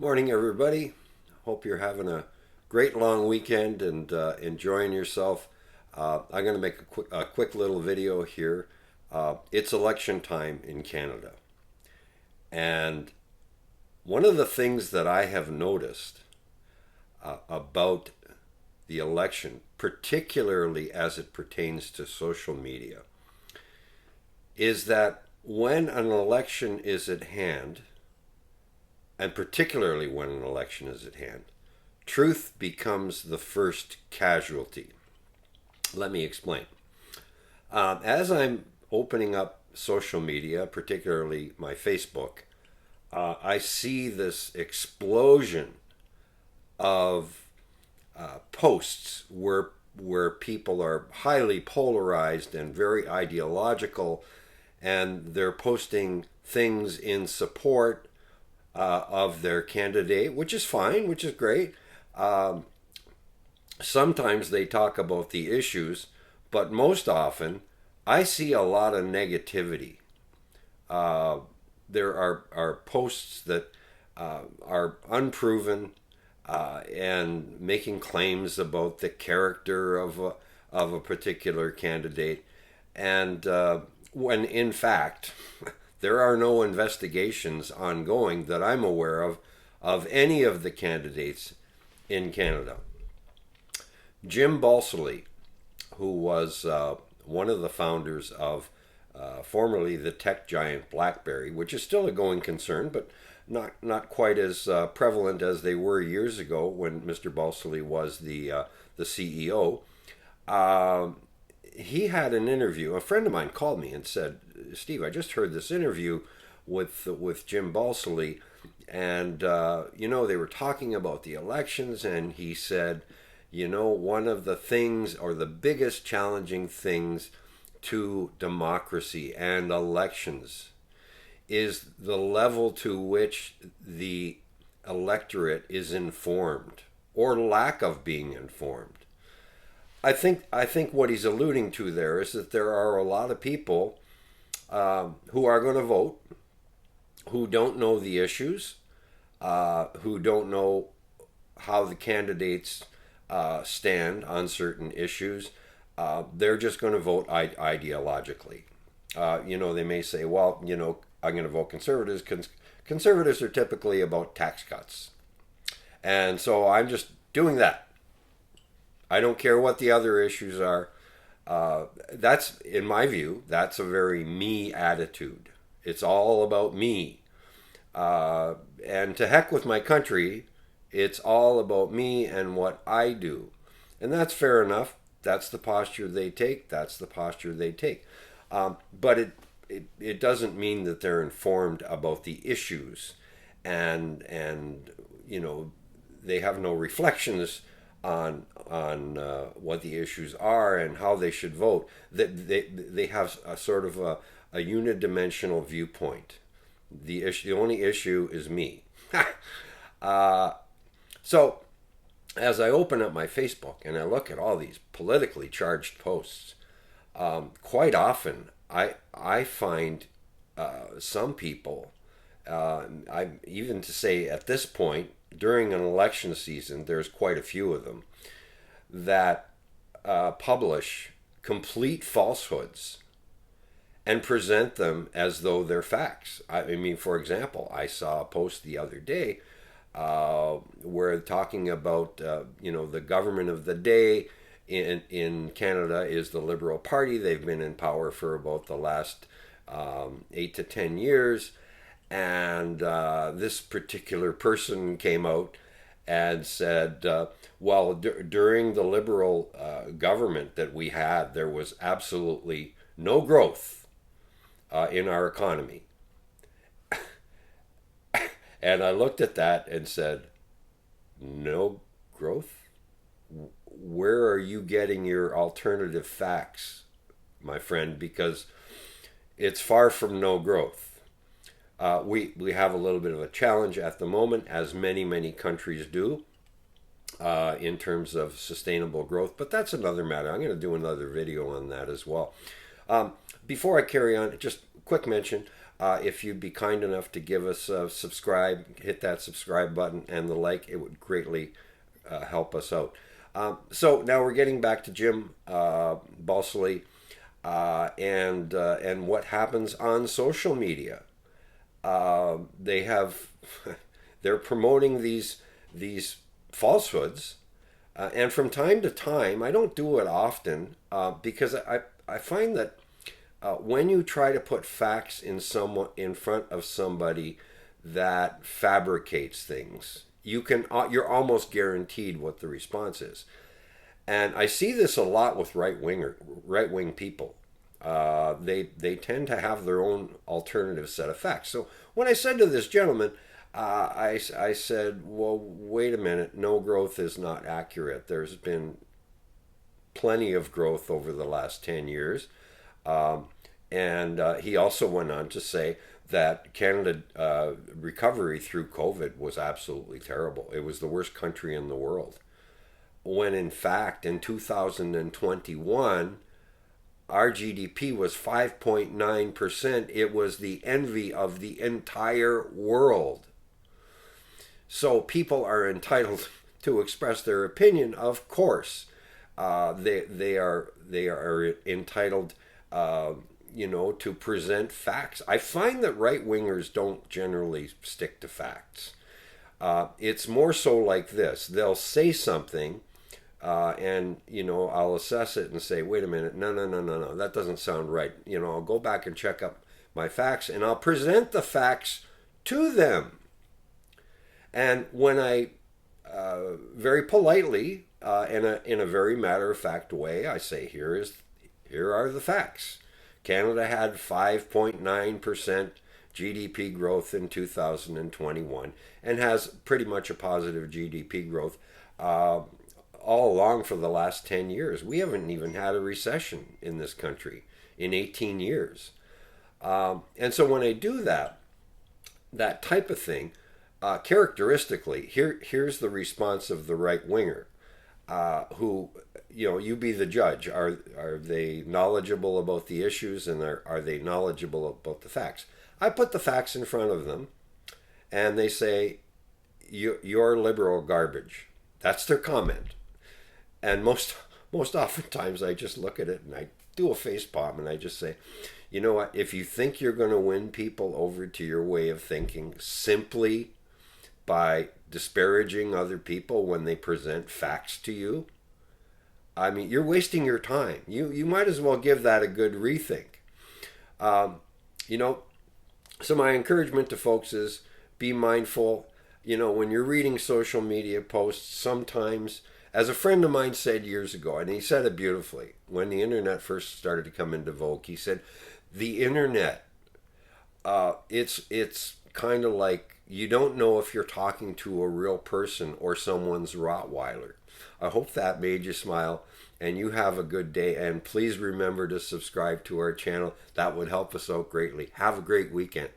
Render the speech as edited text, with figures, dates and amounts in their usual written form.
Morning, everybody. Hope you're having a great long weekend and enjoying yourself. I'm going to make a quick little video here. It's election time in Canada. And one of the things that I have noticed about the election, particularly as it pertains to social media, is that when an election is at hand, and particularly when an election is at hand, truth becomes the first casualty. Let me explain. As I'm opening up social media, particularly my Facebook, I see this explosion of posts where people are highly polarized and very ideological, and they're posting things in support of their candidate, which is fine, which is great. Sometimes they talk about the issues, but most often I see a lot of negativity. There are posts that are unproven and making claims about the character of a particular candidate, and when in fact there are no investigations ongoing that I'm aware of any of the candidates in Canada. Jim Balsillie, who was one of the founders of formerly the tech giant BlackBerry, which is still a going concern, but not quite as prevalent as they were years ago when Mr. Balsillie was the CEO. He had an interview. A friend of mine called me and said, "Steve, I just heard this interview with Jim Balsillie, and they were talking about the elections, and he said, one of the things, or the biggest challenging things to democracy and elections, is the level to which the electorate is informed, or lack of being informed." I think what he's alluding to there is that there are a lot of people who are going to vote, who don't know the issues, who don't know how the candidates stand on certain issues. They're just going to vote ideologically. They may say, well, I'm going to vote conservatives. Conservatives are typically about tax cuts. And so I'm just doing that. I don't care what the other issues are. That's, in my view, that's a very me attitude. It's all about me. And to heck with my country, it's all about me and what I do. And that's fair enough. That's the posture they take. That's the posture they take. But it doesn't mean that they're informed about the issues. And they have no reflections on what the issues are and how they should vote. That they have a sort of a unidimensional viewpoint. The only issue is me. So as I open up my Facebook and I look at all these politically charged posts, quite often I find some people, even to say at this point, during an election season, there's quite a few of them that publish complete falsehoods and present them as though they're facts. I mean, for example, I saw a post the other day where talking about, the government of the day in Canada is the Liberal Party. They've been in power for about the last 8 to 10 years. And this particular person came out and said, during the Liberal government that we had, there was absolutely no growth in our economy. And I looked at that and said, no growth? Where are you getting your alternative facts, my friend? Because it's far from no growth. We have a little bit of a challenge at the moment, as many countries do, in terms of sustainable growth. But that's another matter. I'm going to do another video on that as well. Before I carry on, just a quick mention. If you'd be kind enough to give us a subscribe, hit that subscribe button and the like, it would greatly help us out. So now we're getting back to Jim Balsillie and what happens on social media. They have they're promoting these falsehoods, and from time to time, I don't do it often because I find that when you try to put facts in front of somebody that fabricates things, you're almost guaranteed what the response is. And I see this a lot with right wing people. They tend to have their own alternative set of facts. So when I said to this gentleman, I said, well, wait a minute, no growth is not accurate. There's been plenty of growth over the last 10 years. And he also went on to say that Canada recovery through COVID was absolutely terrible. It was the worst country in the world. When in fact, in 2021, our GDP was 5.9%. It was the envy of the entire world. So people are entitled to express their opinion, of course. They are entitled, to present facts. I find that right wingers don't generally stick to facts. It's more so like this: they'll say something, and I'll assess it and say, wait a minute, no, that doesn't sound right. I'll go back and check up my facts, and I'll present the facts to them. And when I very politely, in a very matter-of-fact way, I say, here are the facts. Canada had 5.9% GDP growth in 2021 and has pretty much a positive GDP growth all along for the last 10 years. We haven't even had a recession in this country in 18 years. And so when I do that type of thing, characteristically, here's the response of the right winger, who, you be the judge. Are they knowledgeable about the issues, and are they knowledgeable about the facts? I put the facts in front of them, and they say, you're liberal garbage. That's their comment. And most oftentimes I just look at it and I do a face palm and I just say, you know what, if you think you're going to win people over to your way of thinking simply by disparaging other people when they present facts to you, I mean, you're wasting your time. You might as well give that a good rethink. So my encouragement to folks is be mindful. When you're reading social media posts, sometimes, as a friend of mine said years ago, and he said it beautifully, when the internet first started to come into vogue, he said, the internet, it's kind of like you don't know if you're talking to a real person or someone's Rottweiler. I hope that made you smile, and you have a good day. And please remember to subscribe to our channel. That would help us out greatly. Have a great weekend.